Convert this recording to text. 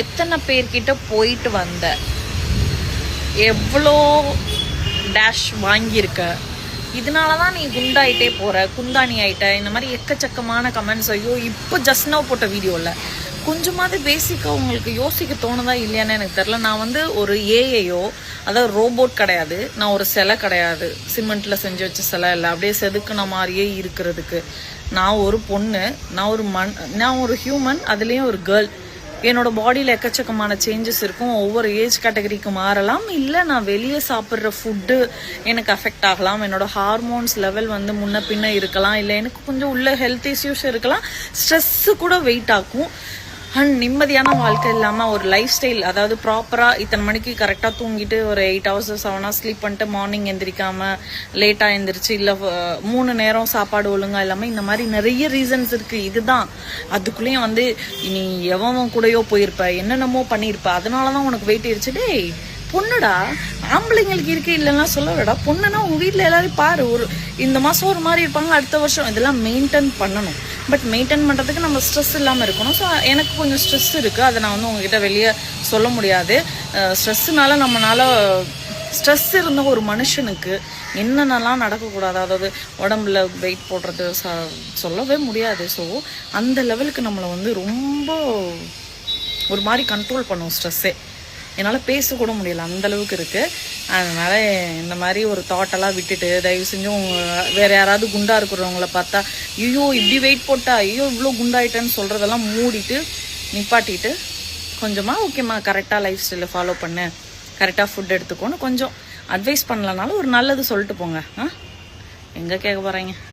எத்தனை பேர்கிட்ட போயிட்டு வந்த, எவ்வளோ டேஷ் வாங்கியிருக்க, இதனாலதான் நீ குண்டாயிட்டே போற, குந்தாணி ஆயிட்ட, இந்த மாதிரி எக்கச்சக்கமான கமெண்ட்ஸ். ஐயோ, இப்போ ஜஸ்ட் நவ் போட்ட வீடியோல கொஞ்சமாவது பேசிக்கா உங்களுக்கு யோசிக்க தோணுதா இல்லையான்னு எனக்கு தெரியல. நான் வந்து ஒரு ஏஐயோ, அதாவது ரோபோட் கிடையாது, நான் ஒரு சிலை கிடையாது, சிமெண்ட்ல செஞ்சு வச்ச சிலை இல்லை, அப்படியே செதுக்குன மாதிரியே இருக்கிறதுக்கு. நான் ஒரு பொண்ணு, நான் ஒரு ஹியூமன், அதுலேயும் ஒரு கேர்ள். என்னோட பாடியில் எக்கச்சக்கமான சேஞ்சஸ் இருக்கும், ஒவ்வொரு ஏஜ் கேட்டகரிக்கு மாறலாம். இல்லை நான் வெளியே சாப்பிட்ற ஃபுட்டு எனக்கு அஃபெக்ட் ஆகலாம், என்னோட ஹார்மோன்ஸ் லெவல் வந்து முன்ன பின்ன இருக்கலாம், இல்லை எனக்கு கொஞ்சம் உள்ள ஹெல்த் இஷ்யூஸ் இருக்கலாம், ஸ்ட்ரெஸ்ஸு கூட வெயிட் ஆகும். அண்ட் நிம்மதியான வாழ்க்கை இல்லாமல் ஒரு லைஃப் ஸ்டைல், அதாவது ப்ராப்பராக இத்தனை மணிக்கு கரெக்டாக தூங்கிட்டு ஒரு 8 hours 7 hours ஸ்லீப் பண்ணிட்டு மார்னிங் எந்திரிக்காமல் லேட்டாக எழுந்திரிச்சு, இல்லை 3 நேரம் சாப்பாடு ஒழுங்கா இல்லாமல், இந்த மாதிரி நிறைய ரீசன்ஸ் இருக்குது. இதுதான் அதுக்குள்ளேயும் வந்து நீ எவன் கூடயோ போயிருப்ப, என்னென்னமோ பண்ணியிருப்ப, அதனால தான் உனக்கு வெயிட் ஆயிடுச்சு. டேய் பொண்ணுடா, ஆம்பளைங்களுக்கு இருக்கு இல்லைன்னா சொல்லடா. பொண்ணுன்னா உங்க வீட்டில் எல்லாரும் பாரு, ஒரு இந்த மாதம் ஒரு மாதிரி இருப்பாங்க, அடுத்த வருஷம் இதெல்லாம் மெயின்டைன் பண்ணணும். பட் மெயின்டைன் பண்ணுறதுக்கு நம்ம ஸ்ட்ரெஸ் இல்லாமல் இருக்கணும். ஸோ எனக்கு கொஞ்சம் ஸ்ட்ரெஸ் இருக்குது, அதை நான் வந்து உங்ககிட்ட வெளியே சொல்ல முடியாது. ஸ்ட்ரெஸ்ஸுனால ஸ்ட்ரெஸ் இருந்த ஒரு மனுஷனுக்கு என்னென்னலாம் நடக்கக்கூடாது, அதாவது உடம்புல வெயிட் போடுறது சொல்லவே முடியாது. ஸோ அந்த லெவலுக்கு நம்மளை வந்து ரொம்ப ஒரு மாதிரி கண்ட்ரோல் பண்ணும் ஸ்ட்ரெஸ்ஸே. என்னால் பேசக்கூட முடியல, அந்தளவுக்கு இருக்குது. அதனால் இந்த மாதிரி ஒரு தாட்டெல்லாம் விட்டுட்டு, தயவு செஞ்சும் வேறு யாராவது குண்டாக இருக்கிறவங்கள பார்த்தா ஐயோ இப்படி வெயிட் போட்டா, ஐயோ இவ்வளோ குண்டாயிட்டேன்னு சொல்கிறதெல்லாம் மூடிட்டு நிப்பாட்டிட்டு, கொஞ்சமாக ஓகேம்மா கரெக்டாக லைஃப் ஸ்டைலை ஃபாலோ பண்ணு, கரெக்டாக ஃபுட் எடுத்துக்கோன்னு கொஞ்சம் அட்வைஸ் பண்ணலனாலும் ஒரு நல்லது சொல்லிட்டு போங்க. எங்கே கேட்க போகிறீங்க?